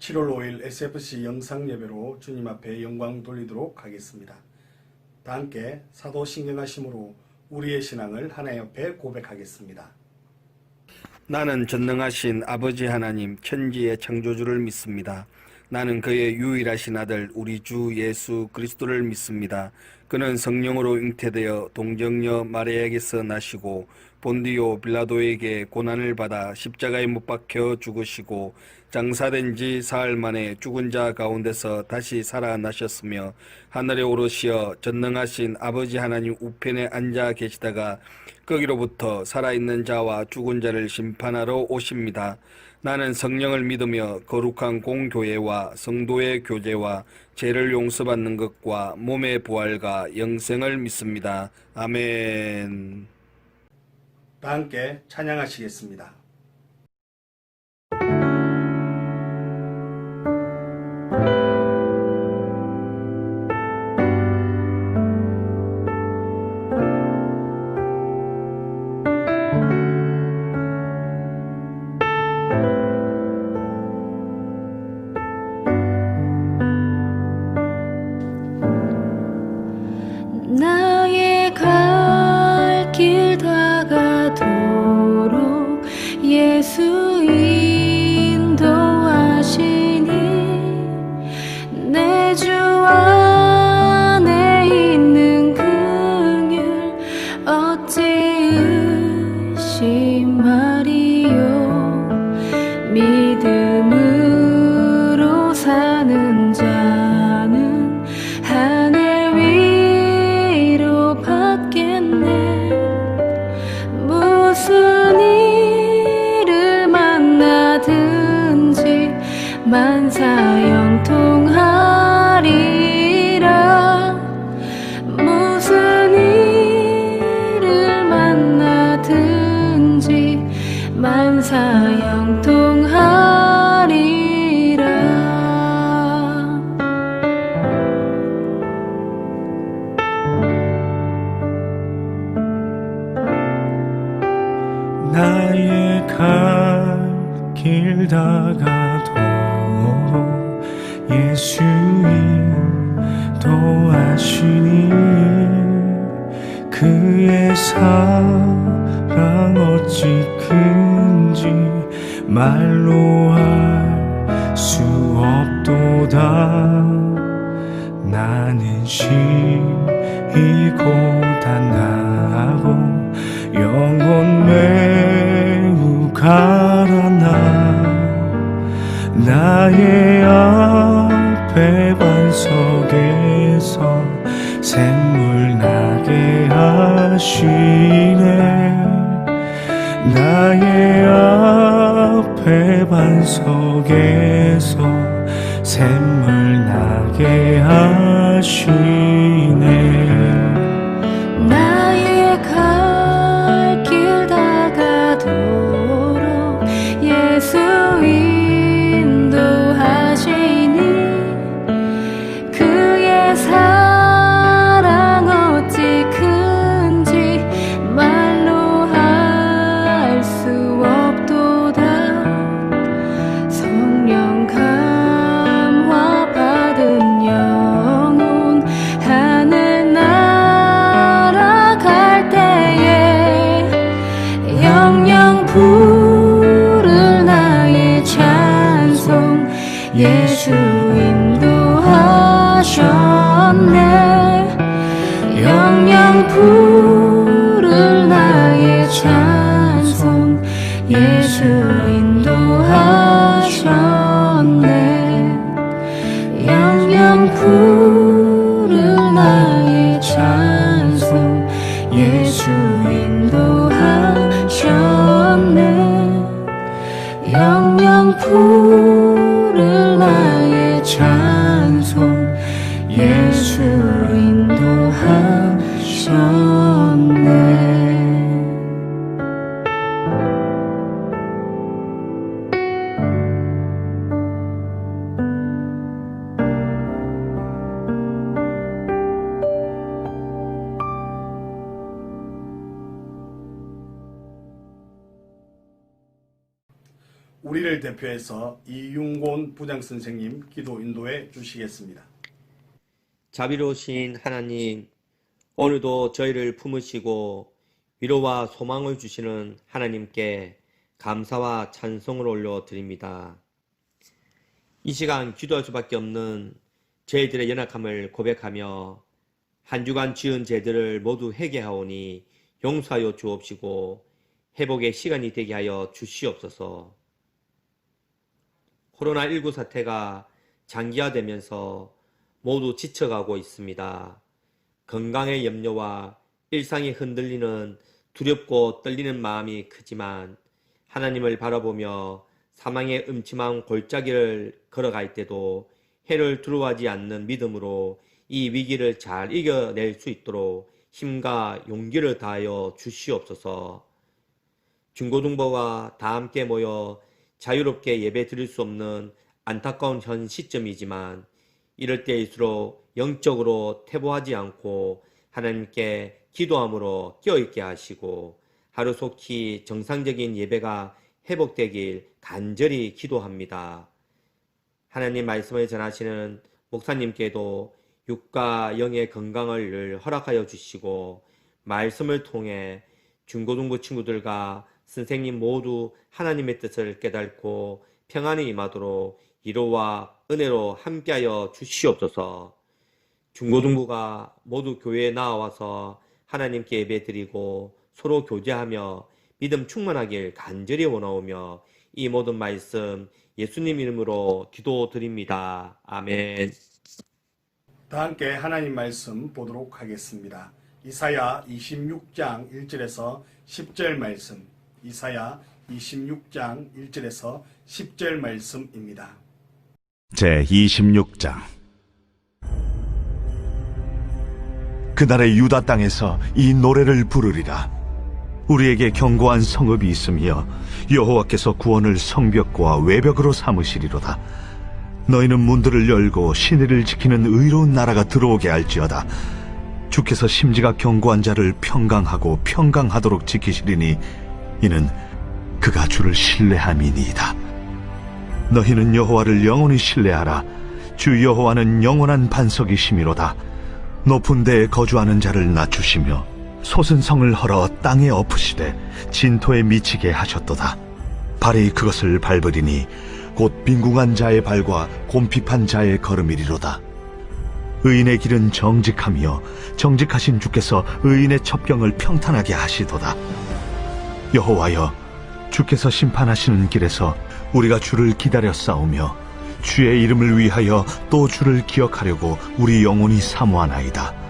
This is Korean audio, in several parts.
7월 5일 SFC 영상 예배로 주님 앞에 영광 돌리도록 하겠습니다. 다 함께 사도신경하심으로 우리의 신앙을 하나님 앞에 고백하겠습니다. 나는 전능하신 아버지 하나님 천지의 창조주를 믿습니다. 나는 그의 유일하신 아들 우리 주 예수 그리스도를 믿습니다. 그는 성령으로 잉태되어 동정녀 마리아에게서 나시고 본디오 빌라도에게 고난을 받아 십자가에 못 박혀 죽으시고 장사된 지 사흘 만에 죽은 자 가운데서 다시 살아나셨으며 하늘에 오르시어 전능하신 아버지 하나님 우편에 앉아 계시다가 거기로부터 살아있는 자와 죽은 자를 심판하러 오십니다. 나는 성령을 믿으며 거룩한 공교회와 성도의 교제와 죄를 용서받는 것과 몸의 부활과 영생을 믿습니다. 아멘. 다 함께 찬양하시겠습니다. 나의 갈 길 다가도록 예수 인도하시니 내 주 안에 있는 긍휼 어찌 의심하리요. 믿음으로 사는 자는 하늘 위로 받겠네. 무슨 일을 만나든지 만사형통하리라. 무슨 일을 만나든지 만사형통하리라. 나의 갈 길 다가도록 예수 인도하시니 그의 사랑 어찌 큰지 말로 할 수 없도다. 나는 심히 고단하고 영혼 매우 가라나. 나의 앞에 반석에서 샘물 나게 하시네. 나의 앞에 반석에서 샘물 나게 하시네. 나의 갈 길 다가도록 예수 인도하시니 그의 사랑 어찌 큰지 말로 할 수 없도다. 성령 감화 받은 영혼 하늘 날아갈 때에 영영 부를 나의 찬송 예수 인도하셨네. 영영 부를 나의 찬송 예수 인도하셨네. 영영 부를 나의 찬송 예수 인도하셨네. 영영 부를 나의 찬송 예수 인도하셨네. 우리를 대표해서 이윤곤 부장선생님 기도 인도해 주시겠습니다. 자비로우신 하나님, 오늘도 저희를 품으시고 위로와 소망을 주시는 하나님께 감사와 찬송을 올려드립니다. 이 시간 기도할 수밖에 없는 저희들의 연약함을 고백하며 한 주간 지은 죄들을 모두 회개하오니 용서하여 주옵시고 회복의 시간이 되게 하여 주시옵소서. 코로나19 사태가 장기화되면서 모두 지쳐가고 있습니다. 건강의 염려와 일상이 흔들리는 두렵고 떨리는 마음이 크지만 하나님을 바라보며 사망의 음침한 골짜기를 걸어갈 때도 해를 두려워하지 않는 믿음으로 이 위기를 잘 이겨낼 수 있도록 힘과 용기를 다하여 주시옵소서. 중고등부가 다 함께 모여 자유롭게 예배 드릴 수 없는 안타까운 현 시점이지만 이럴 때일수록 영적으로 퇴보하지 않고 하나님께 기도함으로 깨어있게 하시고 하루속히 정상적인 예배가 회복되길 간절히 기도합니다. 하나님 말씀을 전하시는 목사님께도 육과 영의 건강을 늘 허락하여 주시고 말씀을 통해 중고등부 친구들과 선생님 모두 하나님의 뜻을 깨닫고 평안이 임하도록 위로와 은혜로 함께하여 주시옵소서. 중고등부가 모두 교회에 나와서 하나님께 예배드리고 서로 교제하며 믿음 충만하길 간절히 원하오며 이 모든 말씀 예수님 이름으로 기도드립니다. 아멘. 다 함께 하나님 말씀 보도록 하겠습니다. 이사야 26장 1절에서 10절 말씀, 이사야 26장 1절에서 10절 말씀입니다. 제26장. 그날의 유다 땅에서 이 노래를 부르리라. 우리에게 견고한 성읍이 있으며 여호와께서 구원을 성벽과 외벽으로 삼으시리로다. 너희는 문들을 열고 시내를 지키는 의로운 나라가 들어오게 할지어다. 주께서 심지가 견고한 자를 평강하고 평강하도록 지키시리니 이는 그가 주를 신뢰함이니이다. 너희는 여호와를 영원히 신뢰하라. 주 여호와는 영원한 반석이시미로다. 높은 데에 거주하는 자를 낮추시며 솟은 성을 헐어 땅에 엎으시되 진토에 미치게 하셨도다. 발이 그것을 밟으리니 곧 빈궁한 자의 발과 곰핍한 자의 걸음이리로다. 의인의 길은 정직하며 정직하신 주께서 의인의 첩경을 평탄하게 하시도다. 여호와여, 주께서 심판하시는 길에서 우리가 주를 기다려 싸우며 주의 이름을 위하여 또 주를 기억하려고 우리 영혼이 사모하나이다.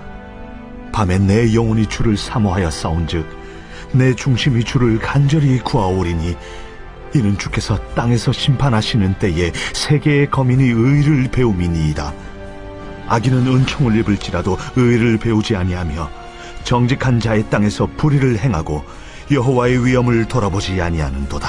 밤에 내 영혼이 주를 사모하여 싸운즉 내 중심이 주를 간절히 구하오리니 이는 주께서 땅에서 심판하시는 때에 세계의 거민이 의를 배움이니이다. 악인은 은총을 입을지라도 의를 배우지 아니하며 정직한 자의 땅에서 불의를 행하고 여호와의 위엄을 돌아보지 아니하는도다.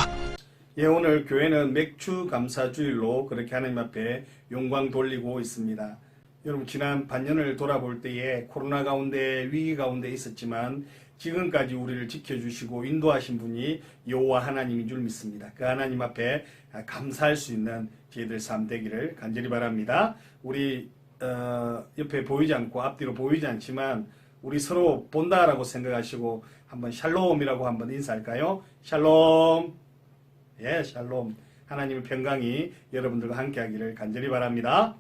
예, 오늘 교회는 맥주 감사주일로 그렇게 하나님 앞에 영광 돌리고 있습니다. 여러분, 지난 반년을 돌아볼 때에 코로나 가운데 위기 가운데 있었지만 지금까지 우리를 지켜주시고 인도하신 분이 여호와 하나님인 줄 믿습니다. 그 하나님 앞에 감사할 수 있는 저희들 삶 되기를 간절히 바랍니다. 우리 옆에 보이지 않고 앞뒤로 보이지 않지만 우리 서로 본다라고 생각하시고 한번 샬롬이라고 한번 인사할까요? 샬롬. 예, 샬롬. 하나님의 평강이 여러분들과 함께 하기를 간절히 바랍니다.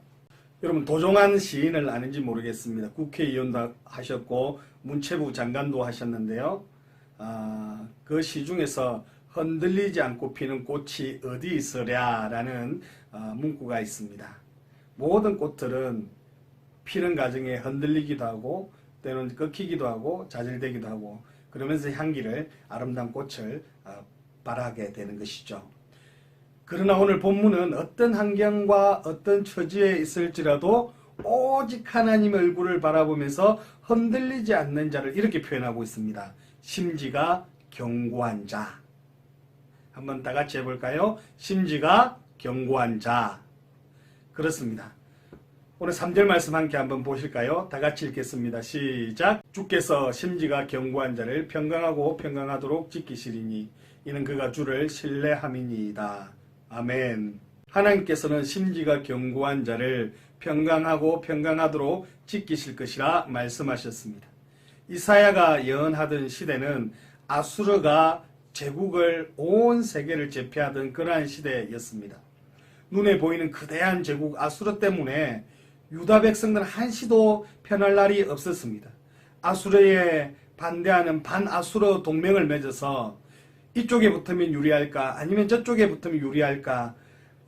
여러분, 도종환 시인을 아는지 모르겠습니다. 국회의원도 하셨고 문체부 장관도 하셨는데요. 그 시 중에서 흔들리지 않고 피는 꽃이 어디 있으랴라는 문구가 있습니다. 모든 꽃들은 피는 과정에 흔들리기도 하고 때로는 꺾이기도 하고 좌절되기도 하고 그러면서 향기를 아름다운 꽃을 발하게 되는 것이죠. 그러나 오늘 본문은 어떤 환경과 어떤 처지에 있을지라도 오직 하나님의 얼굴을 바라보면서 흔들리지 않는 자를 이렇게 표현하고 있습니다. 심지가 견고한 자. 한번 다 같이 해볼까요? 심지가 견고한 자. 그렇습니다. 오늘 3절 말씀 함께 한번 보실까요? 다 같이 읽겠습니다. 시작. 주께서 심지가 견고한 자를 평강하고 평강하도록 지키시리니 이는 그가 주를 신뢰함이니이다. 아멘. 하나님께서는 심지가 견고한 자를 평강하고 평강하도록 지키실 것이라 말씀하셨습니다. 이사야가 예언하던 시대는 아수르가 제국을 온 세계를 제패하던 그러한 시대였습니다. 눈에 보이는 거대한 제국 아수르 때문에 유다 백성들은 한시도 편할 날이 없었습니다. 아수르에 반대하는 반아수르 동맹을 맺어서 이쪽에 붙으면 유리할까 아니면 저쪽에 붙으면 유리할까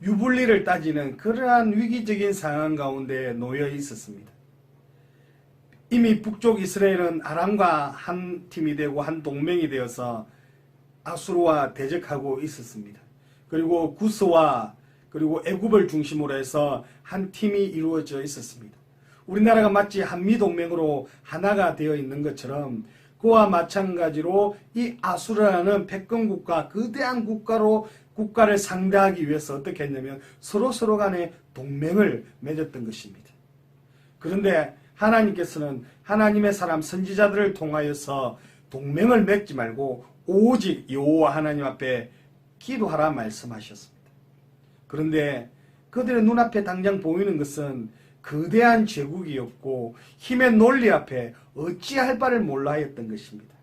유불리를 따지는 그러한 위기적인 상황 가운데 놓여 있었습니다. 이미 북쪽 이스라엘은 아람과 한 팀이 되고 한 동맹이 되어서 아수르와 대적하고 있었습니다. 그리고 구스와 그리고 애굽을 중심으로 해서 한 팀이 이루어져 있었습니다. 우리나라가 마치 한미동맹으로 하나가 되어 있는 것처럼 그와 마찬가지로 이 아수르라는 패권국가, 거대한 국가를 상대하기 위해서 어떻게 했냐면 서로 간에 동맹을 맺었던 것입니다. 그런데 하나님께서는 하나님의 사람 선지자들을 통하여서 동맹을 맺지 말고 오직 여호와 하나님 앞에 기도하라 말씀하셨습니다. 그런데 그들의 눈앞에 당장 보이는 것은 거대한 제국이었고 힘의 논리 앞에 어찌할 바를 몰라 했던 것입니다.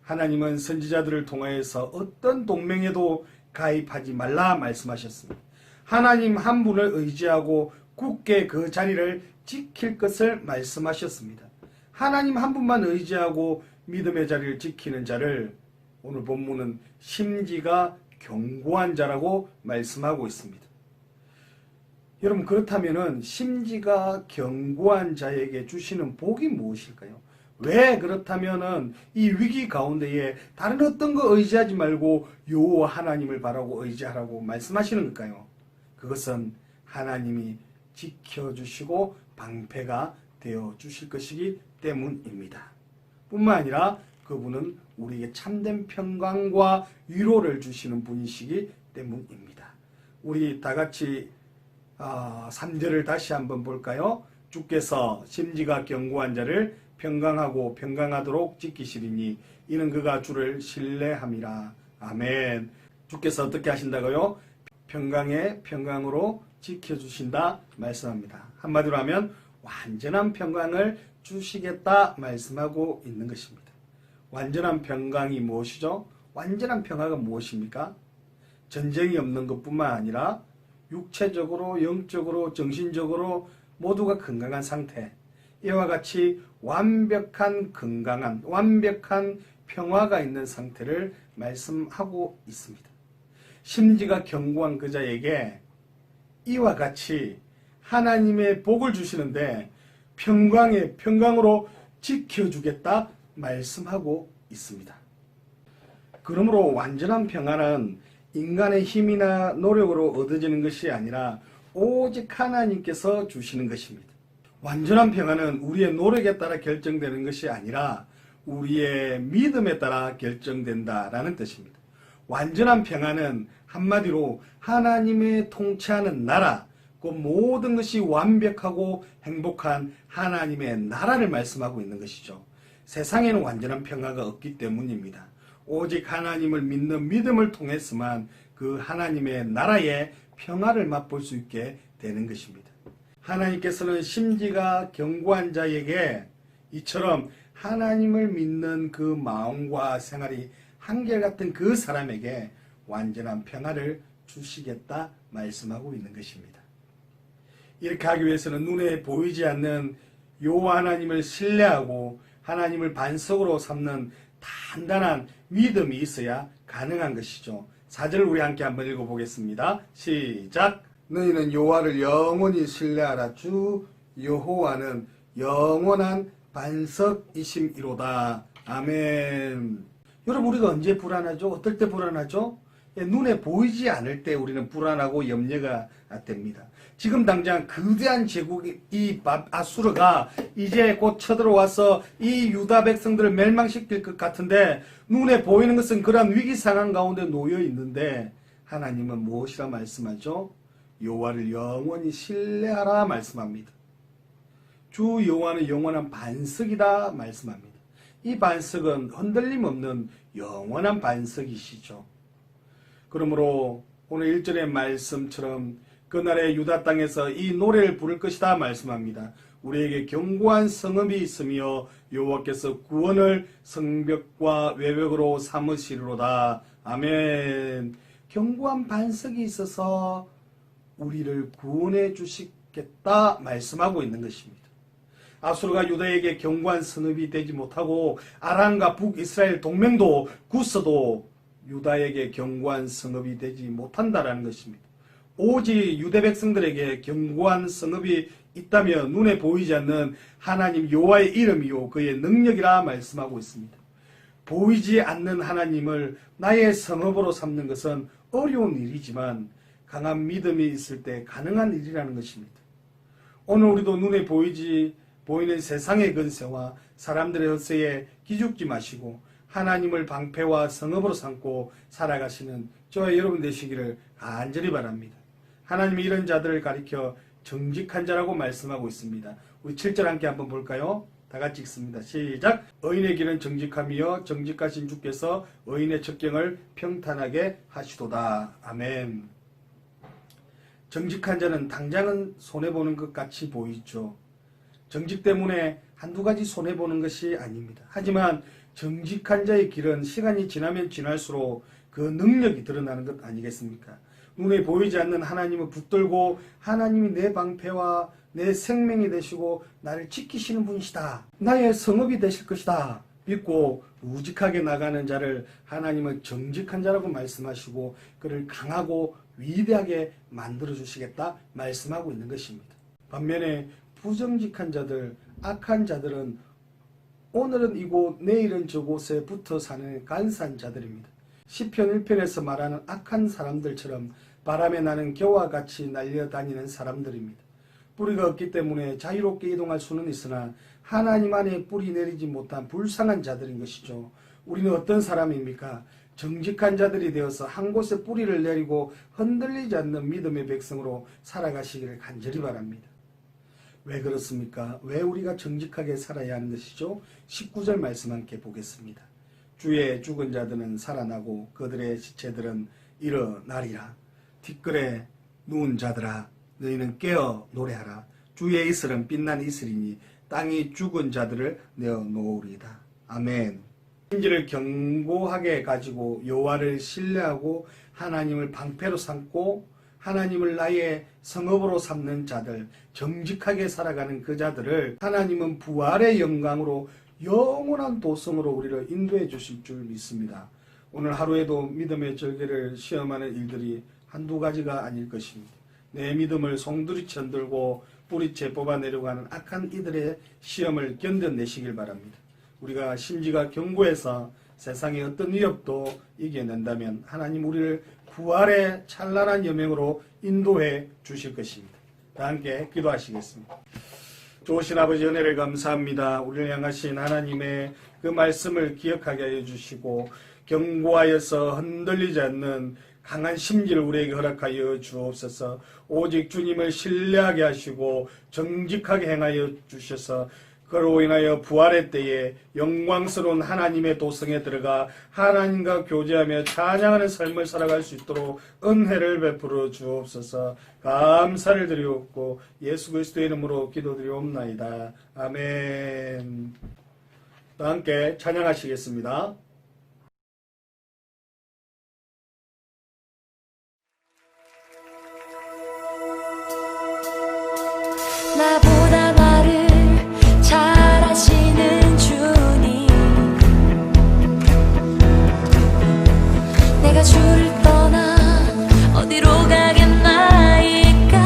하나님은 선지자들을 통하여서 어떤 동맹에도 가입하지 말라 말씀하셨습니다. 하나님 한 분을 의지하고 굳게 그 자리를 지킬 것을 말씀하셨습니다. 하나님 한 분만 의지하고 믿음의 자리를 지키는 자를 오늘 본문은 심지가 견고한 자라고 말씀하고 있습니다. 여러분 그렇다면은 심지가 견고한 자에게 주시는 복이 무엇일까요? 왜 그렇다면은 이 위기 가운데에 다른 어떤 거 의지하지 말고 여호와 하나님을 바라고 의지하라고 말씀하시는 걸까요? 그것은 하나님이 지켜주시고 방패가 되어 주실 것이기 때문입니다. 뿐만 아니라 그분은 우리에게 참된 평강과 위로를 주시는 분이시기 때문입니다. 우리 다 같이 3절을 다시 한번 볼까요? 주께서 심지가 견고한 자를 평강하고 평강하도록 지키시리니 이는 그가 주를 신뢰함이라. 아멘. 주께서 어떻게 하신다고요? 평강에 평강으로 지켜주신다 말씀합니다. 한마디로 하면 완전한 평강을 주시겠다 말씀하고 있는 것입니다. 완전한 평강이 무엇이죠? 완전한 평화가 무엇입니까? 전쟁이 없는 것뿐만 아니라 육체적으로, 영적으로, 정신적으로 모두가 건강한 상태, 이와 같이 완벽한 건강한, 완벽한 평화가 있는 상태를 말씀하고 있습니다. 심지가 견고한 그 자에게 이와 같이 하나님의 복을 주시는데 평강으로 지켜주겠다 말씀하고 있습니다. 그러므로 완전한 평화는 인간의 힘이나 노력으로 얻어지는 것이 아니라 오직 하나님께서 주시는 것입니다. 완전한 평화는 우리의 노력에 따라 결정되는 것이 아니라 우리의 믿음에 따라 결정된다라는 뜻입니다. 완전한 평화는 한마디로 하나님의 통치하는 나라, 그 모든 것이 완벽하고 행복한 하나님의 나라를 말씀하고 있는 것이죠. 세상에는 완전한 평화가 없기 때문입니다. 오직 하나님을 믿는 믿음을 통해서만 그 하나님의 나라의 평화를 맛볼 수 있게 되는 것입니다. 하나님께서는 심지가 견고한 자에게 이처럼 하나님을 믿는 그 마음과 생활이 한결같은 그 사람에게 완전한 평화를 주시겠다 말씀하고 있는 것입니다. 이렇게 하기 위해서는 눈에 보이지 않는 여호와 하나님을 신뢰하고 하나님을 반석으로 삼는 단단한 믿음이 있어야 가능한 것이죠. 4절 우리 함께 한번 읽어보겠습니다. 시작. 너희는 여호와를 영원히 신뢰하라. 주 여호와는 영원한 반석이심이로다. 아멘. 여러분 우리가 언제 불안하죠? 어떨 때 불안하죠? 눈에 보이지 않을 때 우리는 불안하고 염려가 됩니다. 지금 당장 거대한 제국이 이 아수르가 이제 곧 쳐들어와서 이 유다 백성들을 멸망시킬 것 같은데 눈에 보이는 것은 그러한 위기 상황 가운데 놓여 있는데 하나님은 무엇이라 말씀하죠? 여호와를 영원히 신뢰하라 말씀합니다. 주 여호와는 영원한 반석이다 말씀합니다. 이 반석은 흔들림 없는 영원한 반석이시죠. 그러므로 오늘 1절의 말씀처럼 그날의 유다 땅에서 이 노래를 부를 것이다 말씀합니다. 우리에게 견고한 성읍이 있으며 여호와께서 구원을 성벽과 외벽으로 삼으시리로다. 아멘. 견고한 반석이 있어서 우리를 구원해 주시겠다 말씀하고 있는 것입니다. 아수르가 유다에게 견고한 성읍이 되지 못하고 아람과 북이스라엘 동맹도 굳어도 유다에게 견고한 성읍이 되지 못한다라는 것입니다. 오직 유대 백성들에게 견고한 성읍이 있다면 눈에 보이지 않는 하나님 여호와의 이름이요 그의 능력이라 말씀하고 있습니다. 보이지 않는 하나님을 나의 성읍으로 삼는 것은 어려운 일이지만 강한 믿음이 있을 때 가능한 일이라는 것입니다. 오늘 우리도 눈에 보이는 세상의 근세와 사람들의 헛세에 기죽지 마시고 하나님을 방패와 성읍으로 삼고 살아가시는 저와 여러분 되시기를 간절히 바랍니다. 하나님이 이런 자들을 가리켜 정직한 자라고 말씀하고 있습니다. 우리 7절 함께 한번 볼까요? 다 같이 읽습니다. 시작. 의인의 길은 정직함이여 정직하신 주께서 의인의 첩경을 평탄하게 하시도다. 아멘. 정직한 자는 당장은 손해보는 것 같이 보이죠. 정직 때문에 한두 가지 손해보는 것이 아닙니다. 하지만 정직한 자의 길은 시간이 지나면 지날수록 그 능력이 드러나는 것 아니겠습니까? 눈에 보이지 않는 하나님을 붙들고 하나님이 내 방패와 내 생명이 되시고 나를 지키시는 분이시다. 나의 성읍이 되실 것이다. 믿고 우직하게 나가는 자를 하나님은 정직한 자라고 말씀하시고 그를 강하고 위대하게 만들어주시겠다 말씀하고 있는 것입니다. 반면에 부정직한 자들, 악한 자들은 오늘은 이곳 내일은 저곳에 붙어 사는 간사한 자들입니다. 시편 1편에서 말하는 악한 사람들처럼 바람에 나는 겨와 같이 날려다니는 사람들입니다. 뿌리가 없기 때문에 자유롭게 이동할 수는 있으나 하나님 안에 뿌리 내리지 못한 불쌍한 자들인 것이죠. 우리는 어떤 사람입니까? 정직한 자들이 되어서 한 곳에 뿌리를 내리고 흔들리지 않는 믿음의 백성으로 살아가시기를 간절히 바랍니다. 왜 그렇습니까? 왜 우리가 정직하게 살아야 하는 것이죠? 19절 말씀 함께 보겠습니다. 주의 죽은 자들은 살아나고 그들의 시체들은 일어나리라. 뒷글에 누운 자들아 너희는 깨어 노래하라. 주의 이슬은 빛난 이슬이니 땅이 죽은 자들을 내어 놓으리이다. 아멘. 심지를 견고하게 가지고 여호와를 신뢰하고 하나님을 방패로 삼고 하나님을 나의 성읍으로 삼는 자들, 정직하게 살아가는 그 자들을 하나님은 부활의 영광으로 영원한 도성으로 우리를 인도해 주실 줄 믿습니다. 오늘 하루에도 믿음의 절개를 시험하는 일들이 한두 가지가 아닐 것입니다. 내 믿음을 송두리째 흔들고 뿌리채 뽑아내려고 하는 악한 이들의 시험을 견뎌내시길 바랍니다. 우리가 심지가 견고해서 세상의 어떤 위협도 이겨낸다면 하나님 우리를 부활의 찬란한 여명으로 인도해 주실 것입니다. 다 함께 기도하시겠습니다. 좋으신 아버지 은혜를 감사합니다. 우리를 향하신 하나님의 그 말씀을 기억하게 하여 주시고 견고하여서 흔들리지 않는 강한 심지를 우리에게 허락하여 주옵소서. 오직 주님을 신뢰하게 하시고 정직하게 행하여 주셔서 그로 인하여 부활의 때에 영광스러운 하나님의 도성에 들어가 하나님과 교제하며 찬양하는 삶을 살아갈 수 있도록 은혜를 베풀어 주옵소서. 감사를 드리옵고 예수 그리스도의 이름으로 기도드리옵나이다. 아멘. 다 함께 찬양하시겠습니다. 나보다 나를 잘 아시는 주님, 내가 주를 떠나 어디로 가겠나이까.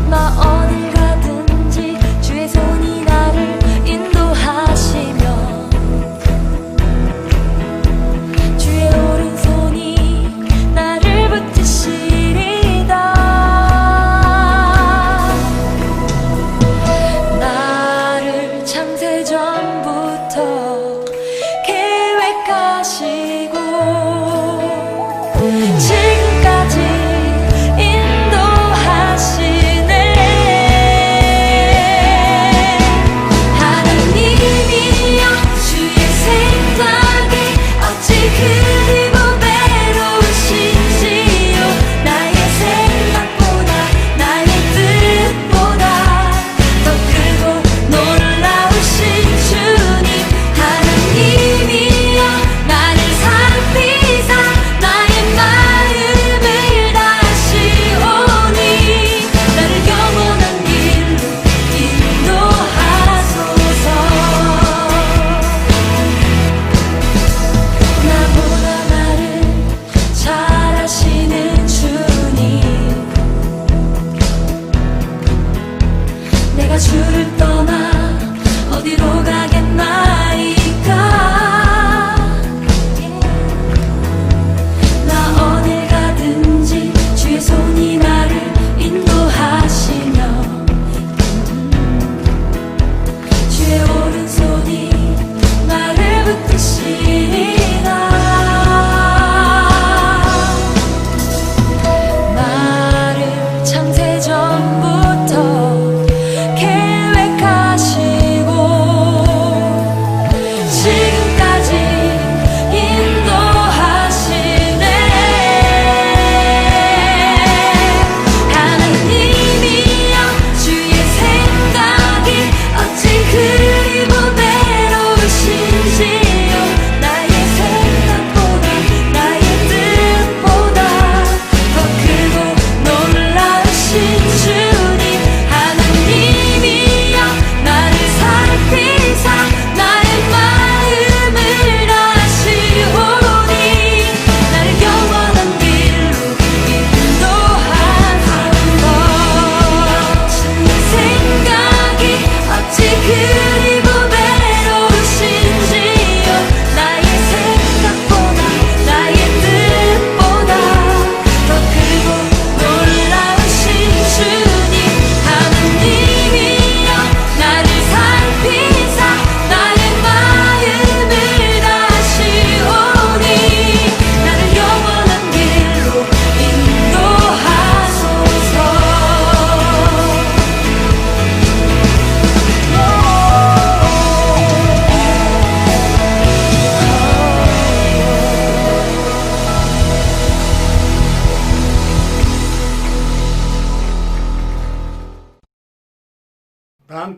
나 어딜 가든지 주의 손이 나를 인도하시며 주의 오른손이 나를 붙드시리다. 나를 창세 전부터 계획하셨네.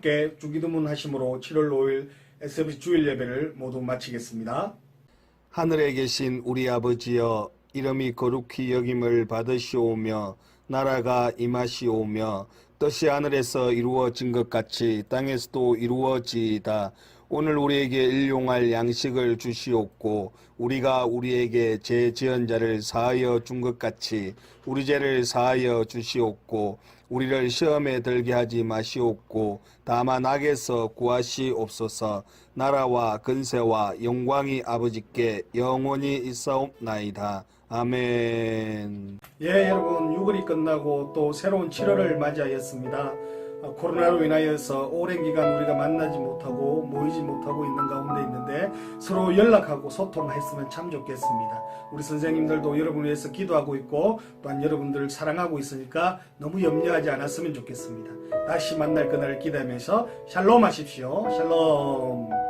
함께 주기도문 하심으로 7월 5일 SBS 주일 예배를 모두 마치겠습니다. 하늘에 계신 우리 아버지여, 이름이 거룩히 여김을 받으시오며 나라가 임하시오며 뜻이 하늘에서 이루어진 것 같이 땅에서도 이루어지이다. 오늘 우리에게 일용할 양식을 주시옵고 우리가 우리에게 죄 지은 자를 사하여 준 것 같이 우리 죄를 사하여 주시옵고 우리를 시험에 들게 하지 마시옵고 다만 악에서 구하시옵소서. 나라와 근세와 영광이 아버지께 영원히 있사옵나이다. 아멘. 예, 여러분 6월이 끝나고 또 새로운 7월을 맞이하였습니다. 코로나로 인하여서 오랜 기간 우리가 만나지 못하고 모이지 못하고 있는 가운데 있는데 서로 연락하고 소통했으면 참 좋겠습니다. 우리 선생님들도 여러분을 위해서 기도하고 있고 또한 여러분들을 사랑하고 있으니까 너무 염려하지 않았으면 좋겠습니다. 다시 만날 그날을 기대하면서 샬롬 하십시오. 샬롬.